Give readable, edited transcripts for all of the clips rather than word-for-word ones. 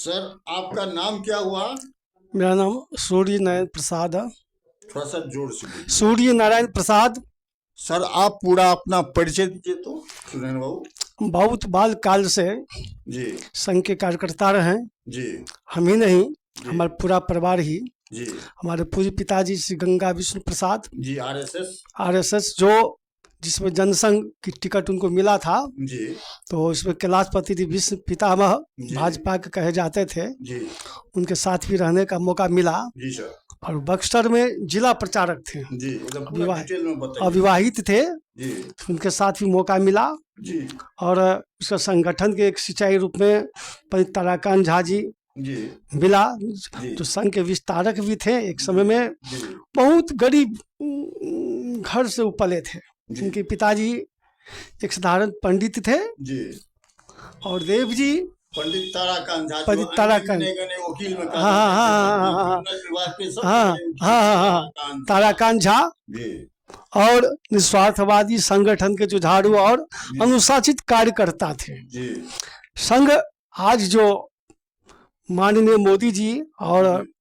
Sir, आपका नाम क्या हुआ? मेरा नाम सूर्य नारायण प्रसाद है। थोड़ा सा जोर से बोलिए। सूर्य नारायण प्रसाद। सर, आप पूरा अपना परिचय दीजिए तो सुरेंद्र बाबू। बहुत बाल काल से जी संघ के कार्यकर्ता रहे। जी हम ही नहीं, जी हमारा पूरा परिवार ही। जी हमारे पूज्य पिताजी श्री गंगा विष्णु प्रसाद जी आरएसएस। आरएसएस, जो जिसमें जनसंघ की टिकट उनको मिला था, जी तो इसमें कैलाशपति जी विश्व पितामह जी भाजपा के कहे जाते थे। जी उनके साथ भी रहने का मौका मिला जी सर। और बक्सर में जिला प्रचारक थे। जी एकदम पूरा डिटेल में बताइए। अविवाहित थे, जी उनके साथ भी मौका मिला। जी और उसका संगठन के एक सिंचाई रूप में पंडित ताराकांत झा जी जी मिला, जी जो संघ के विस्तारक भी थे एक समय में। जी बहुत गरीब घर से उपले थे। जी उनके पिताजी एक साधारण पंडित थे जी और देव जी पंडित ताराकांत झा, जो पंडित ताराकांत, अन्य गणे वकील में हाँ कहा हाँ जाता है, हाँ हाँ क्रिमिनल विभाग के सबसे हाँ बड़े वकील हाँ हाँ हाँ ताराकांत ताराकांत झा। जी और निस्वार्थवादी संगठन के जुझारू और जी अनुशासित कार्यकर्ता थे। जी संघ आज जो माननीय मोदी जी और जी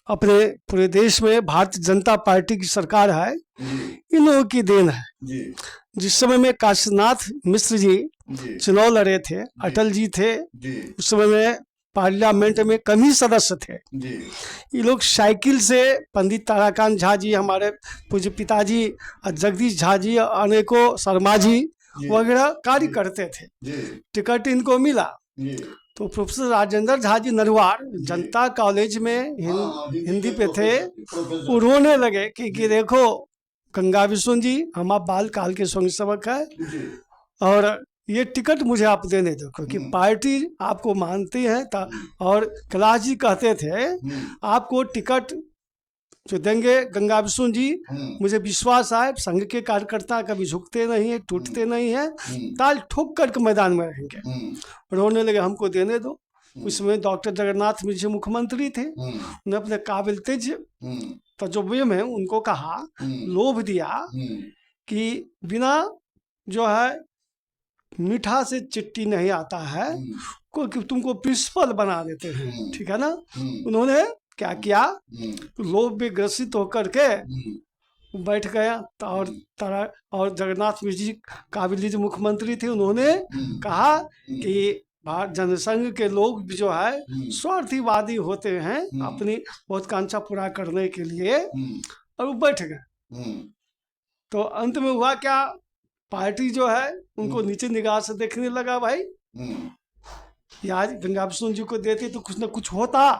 अपने पूरे देश में भारतीय जनता पार्टी की सरकार है, जी इन लोगों की देन है। जी जिस समय में काशीनाथ मिश्र जी जी चुनाव लड़े थे, अटल जी थे, जी उस समय में पार्लियामेंट में कम ही सदस्य थे। जी ये लोग साइकिल से पंडित ताराकांत झा जी, हमारे पूज्य पिताजी जगदीश झा जी, अनेकों शर्मा जी जी वगैरह कार्य करते थे। जी टिकट इनको मिला जी तो प्रोफेसर राजेंद्र झा जी नरवार जी। जनता कॉलेज में हाँ, हिंदी के पे थे। प्रोफेसर वो रोने लगे कि देखो गंगा विष्णु जी, हम आप बाल काल के स्वयंसेवक है जी और ये टिकट मुझे आप देने दो, क्योंकि पार्टी आपको मानती है। और कैलाश जी कहते थे आपको टिकट जो देंगे गंगा विष्णु जी, मुझे विश्वास है संघ के कार्यकर्ता कभी झुकते नहीं है, टूटते नहीं है, ताल ठोक करके मैदान में रहेंगे। रोने लगे हमको देने दो। उसमें डॉक्टर जगन्नाथ मिश्र मुख्यमंत्री थे। उन्होंने अपने काबिल तेज तजुर्बे में उनको कहा, लोभ दिया कि बिना जो है मीठा से चिट्ठी नहीं आता है, कि तुमको प्रिंसिपल बना देते हैं, ठीक है ना। उन्होंने क्या किया, लोभ में ग्रसित होकर के बैठ गया। और जगन्नाथ मिश्र जी काबिल जी मुख्यमंत्री थे। उन्होंने कहा कि भारत जनसंघ के लोग जो है स्वार्थीवादी होते हैं, अपनी महत्वाकांक्षा पूरा करने के लिए, और वो बैठ गए। तो अंत में हुआ क्या, पार्टी जो है उनको नीचे निगाह से देखने लगा, भाई आज गंगा विष्णु जी को देते तो कुछ ना कुछ होता।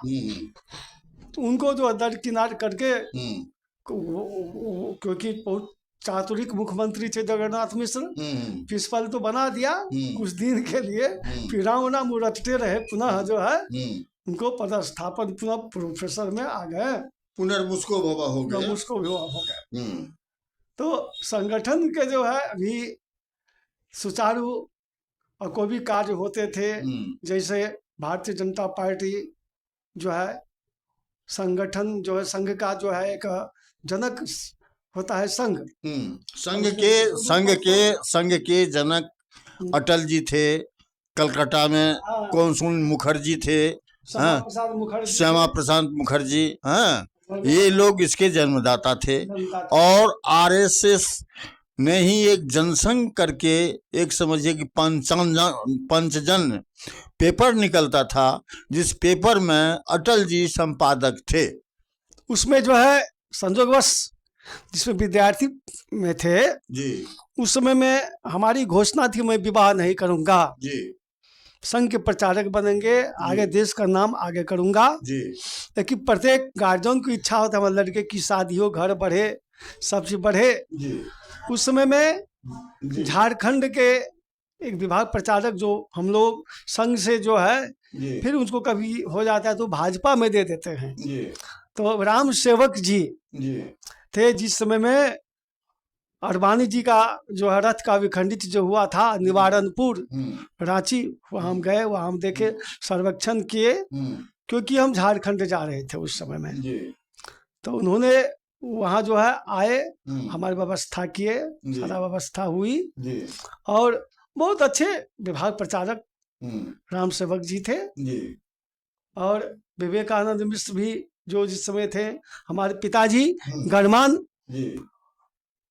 तो उनको जो दरकिनार करके, क्योंकि बहुत चातुरिक मुख्यमंत्री थे जगन्नाथ मिश्र, प्रिंसिपल तो बना दिया कुछ दिन के लिए, फिर राम नाम रटते रहे। पुनः जो है उनको पदस्थापन पुनः प्रोफेसर में आ गए, पुनर्मुस्को भवा हो गया। मुझको भी हो गए। तो संगठन के जो है अभी सुचारू और कोई भी कार्य होते थे, जैसे भारतीय जनता पार्टी जो है संगठन जो है, संघ का जो है एक जनक होता है संघ। संघ के जनक अटल जी थे। कलकत्ता में कौनसुन मुखर्जी थे, श्यामा प्रसाद मुखर्जी, हाँ, ये लोग इसके जन्मदाता थे। और आरएसएस ने ही एक जनसंघ करके, एक समझिए कि पंचजन पेपर निकलता था, जिस पेपर में अटल जी संपादक थे। उसमें जो है संजोगवश जिसमें विद्यार्थी में थे जी, उस समय में हमारी घोषणा थी मैं विवाह नहीं करूंगा जी, संघ के प्रचारक बनेंगे, आगे देश का नाम आगे करूंगा जी। लेकिन प्रत्येक गार्जियन की इच्छा होता है हमारे लड़के की शादी हो, घर बढ़े, सब चीज बढ़े जी। उस समय में झारखंड के एक विभाग प्रचारक जो हम लोग संघ से जो है फिर उसको कभी हो जाता है तो भाजपा में दे देते हैं। तो राम सेवक जी थे, जिस समय में अडवाणी जी का जो है रथ का विखंडित जो हुआ था निवारणपुर रांची, वहाँ हम गए, वहाँ हम देखे, सर्वेक्षण किए, क्योंकि हम झारखंड जा रहे थे उस समय में। तो उन्होंने वहाँ जो है आए, हमारी व्यवस्था किए, सारा व्यवस्था हुई और बहुत अच्छे विभाग प्रचारक राम सेवक जी थे। और विवेकानंद मिश्र भी जो जिस समय थे, हमारे पिताजी गणमान जी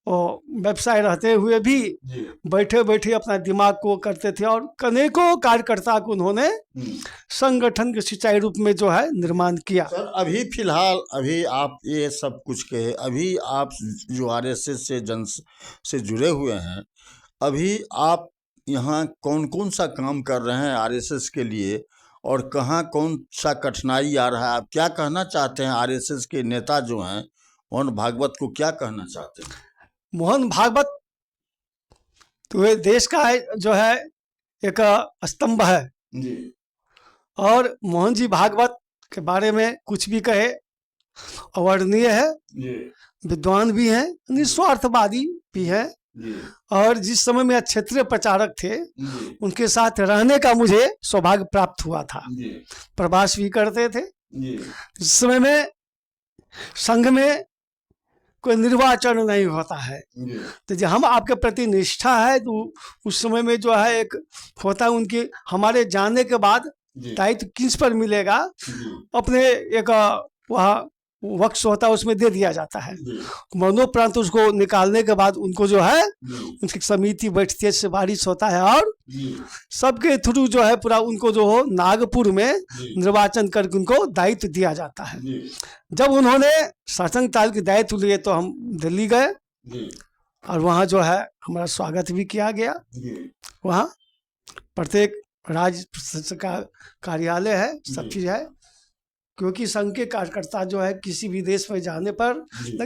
और व्यवसाय रहते हुए भी जी बैठे बैठे अपना दिमाग को करते थे और अनेकों कार्यकर्ता को उन्होंने संगठन के सुचारू रूप में जो है निर्माण किया। सर, अभी फिलहाल अभी आप ये सब कुछ कहे, अभी आप जो आरएसएस से जुड़े हुए हैं, अभी आप यहाँ कौन कौन सा काम कर रहे हैं आरएसएस के लिए, और कहाँ कौन सा कठिनाई आ रहा है? आप क्या कहना चाहते हैं? आरएसएस के नेता जो हैं मोहन भागवत को क्या कहना चाहते हैं? मोहन भागवत तो ये देश का जो है एक स्तंभ है, जी और मोहन जी भागवत के बारे में कुछ भी कहे अवर्णनीय है। जी विद्वान भी हैं, निस्वार्थवादी भी हैं, जी और जिस समय में क्षेत्रीय प्रचारक थे जी उनके साथ रहने का मुझे सौभाग्य प्राप्त हुआ था। जी प्रवास भी करते थे। जी इस समय में संघ में कोई निर्वाचन नहीं होता है, जी तो जब हम आपके प्रति निष्ठा है तो उस समय में जो है एक होता है उनके हमारे जाने के बाद जी दायित्व किस पर मिलेगा, जी अपने एक वह वक्त होता है उसमें दे दिया जाता है। जी मनोप्रांत उसको निकालने के बाद उनको जो है जी उनकी समिति बैठती है, सिफारिश होता है, और जी सबके थ्रू जो है पूरा उनको जो हो नागपुर में जी निर्वाचन करके उनको दायित्व दिया जाता है। जी जब उन्होंने शासन काल के दायित्व लिए तो हम दिल्ली गए जी और वहाँ जो है हमारा स्वागत भी किया गया। जी वहाँ प्रत्येक राज्य का कार्यालय है, सब जी। चीज़ है, क्योंकि संघ के कार्यकर्ता जो है किसी भी देश में जाने पर जी। लगता